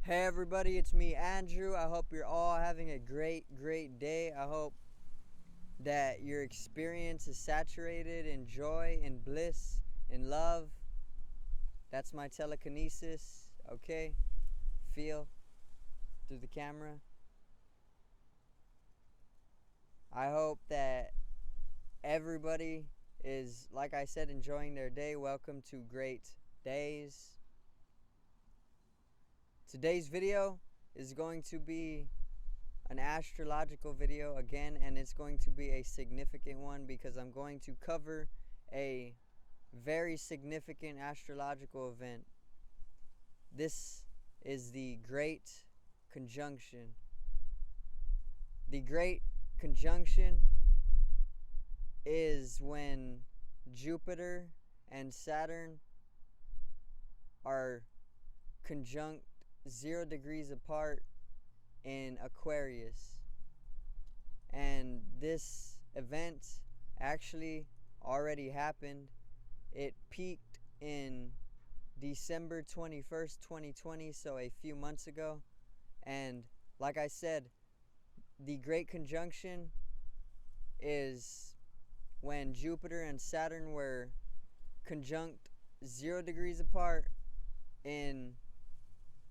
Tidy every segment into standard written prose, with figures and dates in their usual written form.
Hey everybody, it's me, Andrew. I hope you're all having a great day. I hope that your experience is saturated in joy, in bliss, in love. That's my telekinesis, okay? Feel through the camera. I hope that everybody is, like I said, enjoying their day. Welcome to Great Days. Today's video is going to be an astrological video again, and it's going to be a significant one because I'm going to cover a very significant astrological event. This is the Great Conjunction. The Great Conjunction is when Jupiter and Saturn are conjunct 0 degrees apart in Aquarius. And this event actually already happened. It peaked in December 21st, 2020, so a few months ago. And like I said, the Great Conjunction is when Jupiter and Saturn were conjunct 0 degrees apart in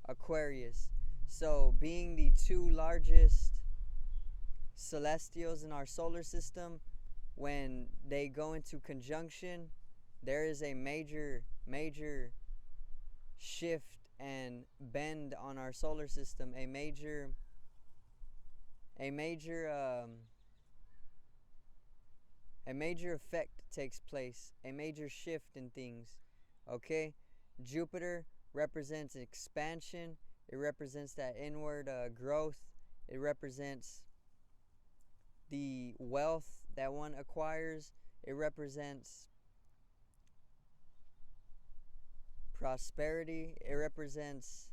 Aquarius. So being the two largest celestials in our solar system, when they go into conjunction, there is a major shift and bend on our solar system. A major effect takes place, a major shift in things. Okay, Jupiter represents expansion. It represents that inward growth. It represents the wealth that one acquires. It represents prosperity. It represents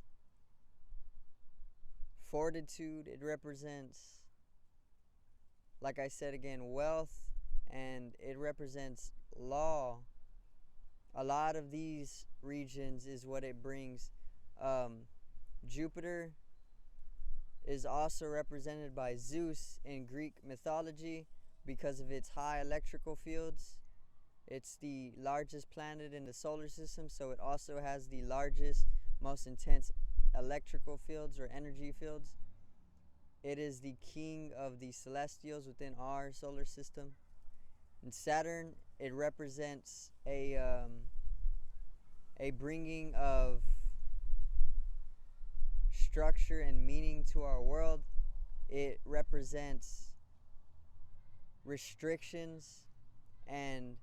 fortitude. It represents, like I said again, wealth, and it represents law. A lot of these regions is what it brings. Jupiter is also represented by Zeus in Greek mythology because of its high electrical fields. It's the largest planet in the solar system, so it also has the largest, most intense electrical fields or energy fields. It is the king of the celestials within our solar system. And Saturn, it represents a bringing of structure and meaning to our world. It represents restrictions and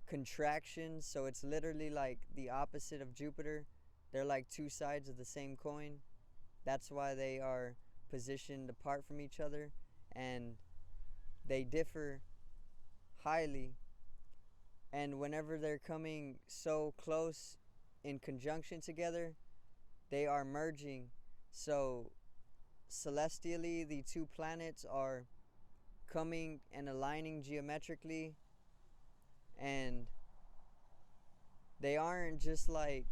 contractions, so it's literally like the opposite of Jupiter. They're like two sides of the same coin. That's why they are positioned apart from each other, and they differ highly. And whenever they're coming so close in conjunction together, they are merging. So celestially, the two planets are coming and aligning geometrically, and they aren't just like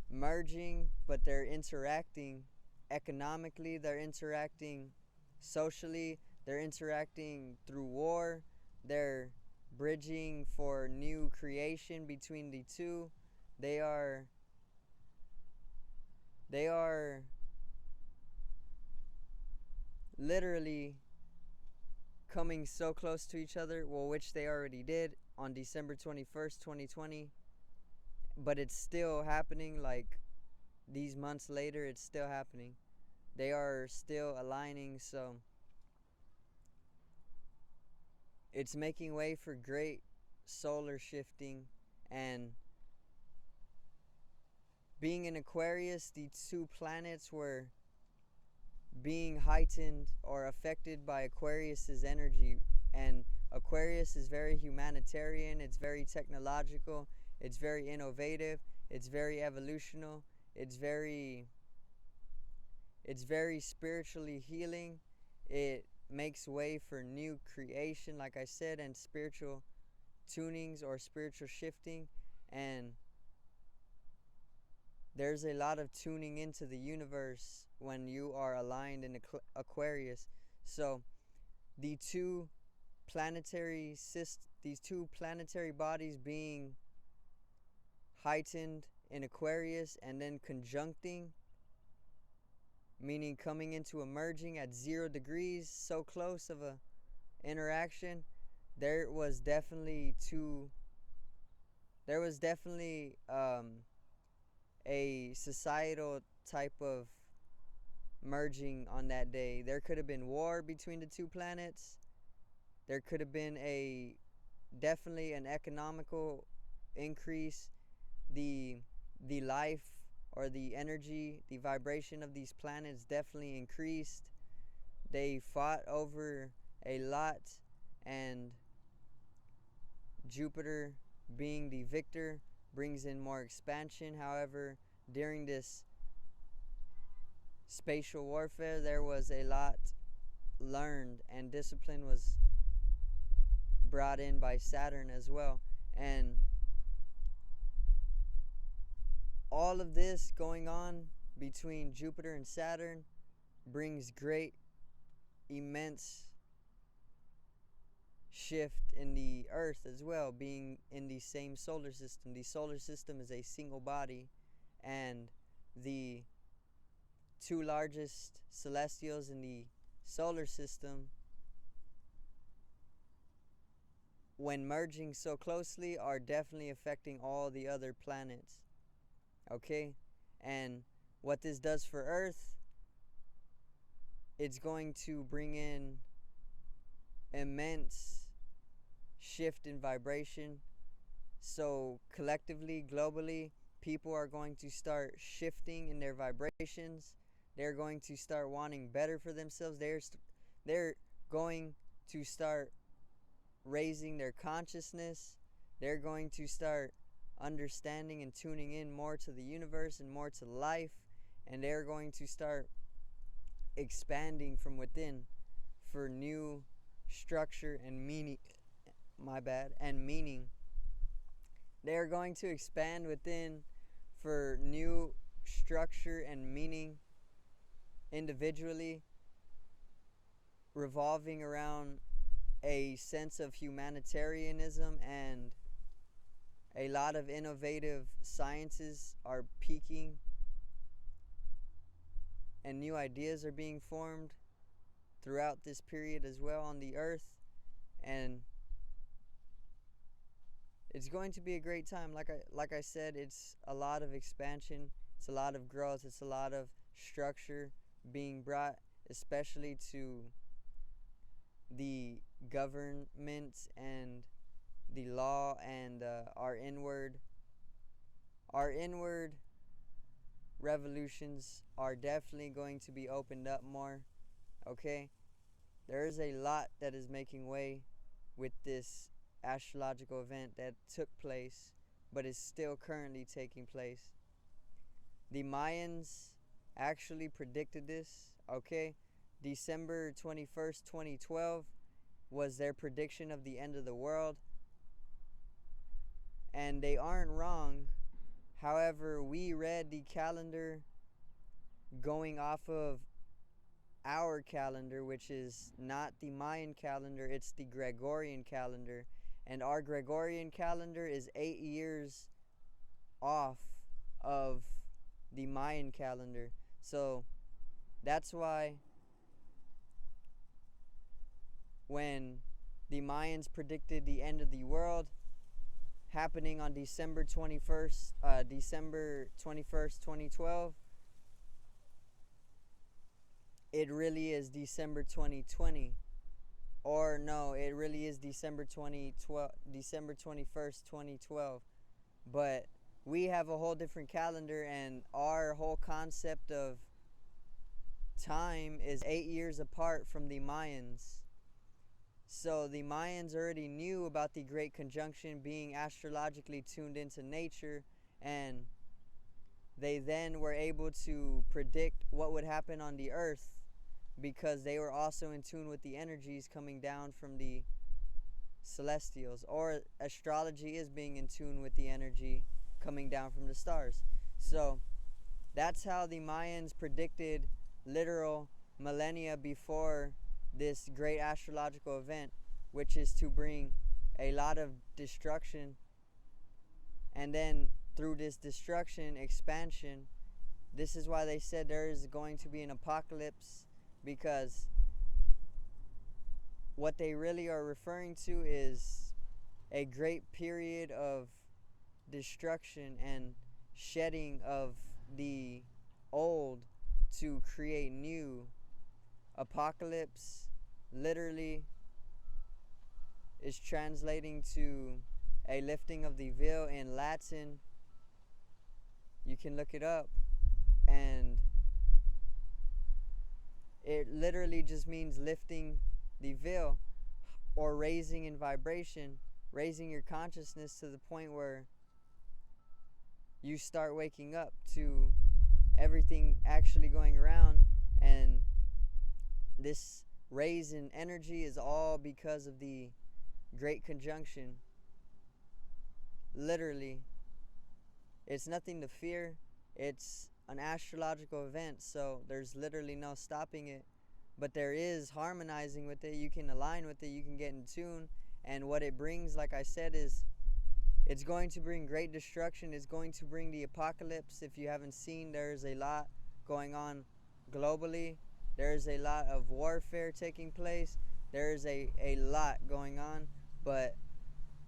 merging, but they're interacting economically, they're interacting socially, they're interacting through war, they're bridging for new creation between the two. They are literally coming so close to each other, well, which they already did on December 21st, 2020, but it's still happening. Like these months later, it's still happening. They are still aligning, so it's making way for great solar shifting. And being in Aquarius, the two planets were being heightened or affected by Aquarius's energy. And Aquarius is very humanitarian, it's very technological, it's very innovative, it's very evolutional, it's very spiritually healing. It makes way for new creation, like I said, and spiritual tunings or spiritual shifting. And there's a lot of tuning into the universe when you are aligned in Aquarius. So the these two planetary bodies being heightened in Aquarius and then conjuncting, meaning coming into a merging at 0 degrees, so close of a interaction, there was definitely a societal type of merging on that day. There could have been war between the two planets. There could have been definitely an economical increase. The life or the energy, the vibration of these planets definitely increased. They fought over a lot, and Jupiter, being the victor, brings in more expansion. However, during this spatial warfare, there was a lot learned, and discipline was brought in by Saturn as well. And all of this going on between Jupiter and Saturn brings great, immense shift in the Earth as well, being in the same solar system. The solar system is a single body, and the two largest celestials in the solar system, when merging so closely, are definitely affecting all the other planets. Okay? And what this does for Earth, it's going to bring in immense shift in vibration. So collectively, globally, people are going to start shifting in their vibrations. They're going to start wanting better for themselves. They're going to start raising their consciousness. They're going to start understanding and tuning in more to the universe and more to life. And they're going to start expanding from within for new structure and meaning. Meaning. They're going to expand within for new structure and meaning individually, revolving around a sense of humanitarianism, and a lot of innovative sciences are peaking and new ideas are being formed throughout this period as well on the Earth. And it's going to be a great time. Like I said, it's a lot of expansion, it's a lot of growth, it's a lot of structure being brought, especially to the government and the law, and our inward revolutions are definitely going to be opened up more. Okay? There is a lot that is making way with this astrological event that took place, but is still currently taking place. The Mayans actually predicted this, okay? December 21st, 2012 was their prediction of the end of the world. And they aren't wrong. However, we read the calendar going off of our calendar, which is not the Mayan calendar, it's the Gregorian calendar. And our Gregorian calendar is 8 years off of the Mayan calendar. So that's why when the Mayans predicted the end of the world happening on December 21st, 2012, it really is December 2020. Or no, it really is December 21st, 2012. But we have a whole different calendar, and our whole concept of time is 8 years apart from the Mayans. So the Mayans already knew about the Great Conjunction, being astrologically tuned into nature, and they then were able to predict what would happen on the Earth, because they were also in tune with the energies coming down from the celestials. Or astrology is being in tune with the energy coming down from the stars. So That's how the Mayans predicted literal millennia before this great astrological event, which is to bring a lot of destruction, and then through this destruction, expansion. This is why they said there is going to be an apocalypse, because what they really are referring to is a great period of destruction and shedding of the old to create new. Apocalypse literally is translating to a lifting of the veil in Latin. You can look it up, and it literally just means lifting the veil, or raising in vibration, raising your consciousness to the point where you start waking up to everything actually going around. And this raise in energy is all because of the Great Conjunction. Literally, it's nothing to fear. It's an astrological event, so there's literally no stopping it. But there is harmonizing with it. You can align with it. You can get in tune. And what it brings, like I said, is it's going to bring great destruction. It's going to bring the apocalypse. If you haven't seen, there's a lot going on globally. There's a lot of warfare taking place. There's a lot going on. But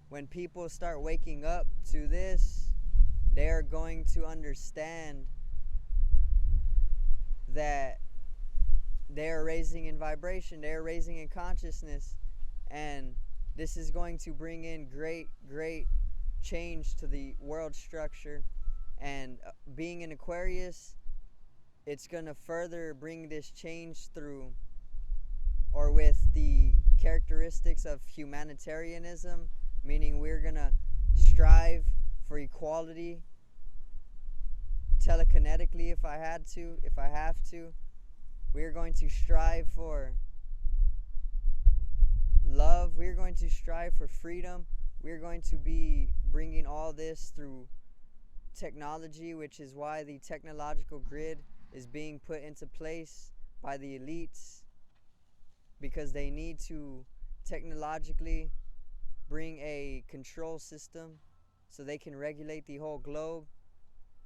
when people start waking up to this, they are going to understand that they are raising in vibration, they are raising in consciousness, and this is going to bring in great change to the world structure. And being an Aquarius, it's going to further bring this change through, or with the characteristics of humanitarianism, meaning we're going to strive for equality telekinetically if I have to. We're going to strive for love. We're going to strive for freedom. We're going to be bringing all this through technology, which is why the technological grid is being put into place by the elites, because they need to technologically bring a control system so they can regulate the whole globe.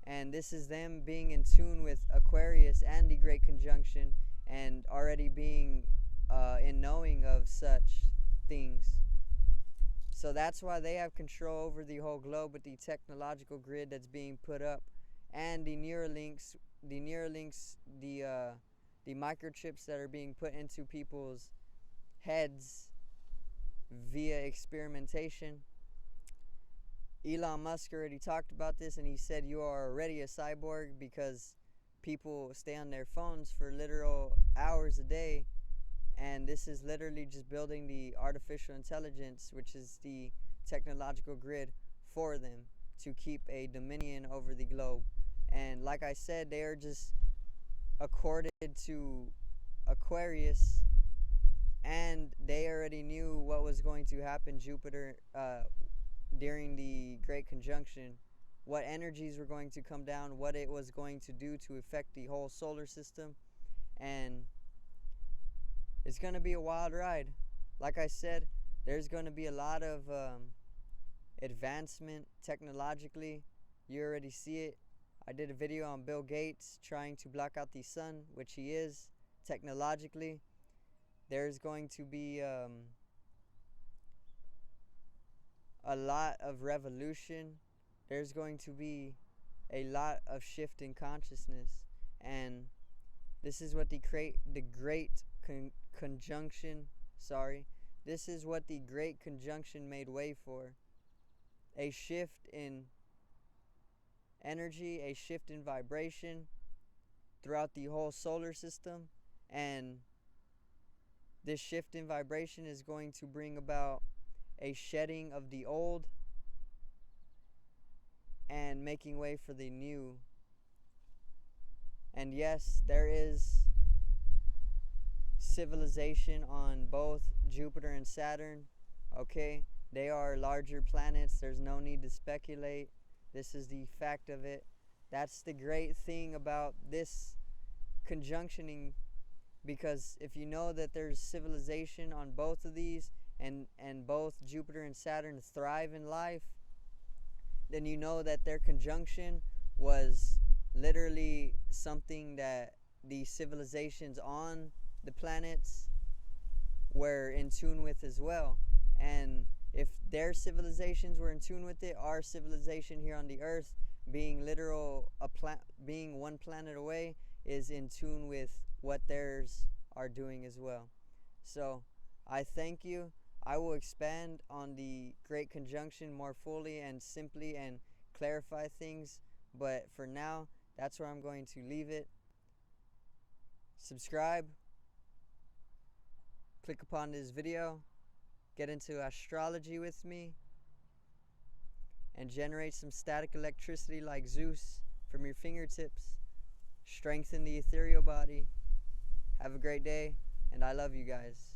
And this is them being in tune with Aquarius and the Great Conjunction, and already being in knowing of such things. So that's why they have control over the whole globe with the technological grid that's being put up, and the Neuralinks, the microchips that are being put into people's heads via experimentation. Elon Musk already talked about this, and he said you are already a cyborg, because people stay on their phones for literal hours a day, and this is literally just building the artificial intelligence, which is the technological grid, for them to keep a dominion over the globe. And like I said, they are just accorded to Aquarius, and they already knew what was going to happen Jupiter during the Great Conjunction, what energies were going to come down, what it was going to do to affect the whole solar system. And it's going to be a wild ride. Like I said, there's going to be a lot of advancement technologically. You already see it. I did a video on Bill Gates trying to block out the sun, which he is technologically. There's going to be a lot of revolution. There's going to be a lot of shift in consciousness, and this is what the Great Conjunction, this is what the Great Conjunction made way for. A shift in energy, a shift in vibration throughout the whole solar system, and this shift in vibration is going to bring about a shedding of the old and making way for the new. And yes, there is civilization on both Jupiter and Saturn. Okay, they are larger planets. There's no need to speculate. This is the fact of it. That's the great thing about this conjunctioning, because if you know that there's civilization on both of these, and both Jupiter and Saturn thrive in life, then you know that their conjunction was literally something that the civilizations on the planets were in tune with as well. And if their civilizations were in tune with it, our civilization here on the earth, being being one planet away, is in tune with what theirs are doing as well. So I thank you. I will expand on the Great Conjunction more fully and simply and clarify things, but for now, that's where I'm going to leave it. Subscribe, click upon this video, get into astrology with me, and generate some static electricity like Zeus from your fingertips. Strengthen the ethereal body. Have a great day, and I love you guys.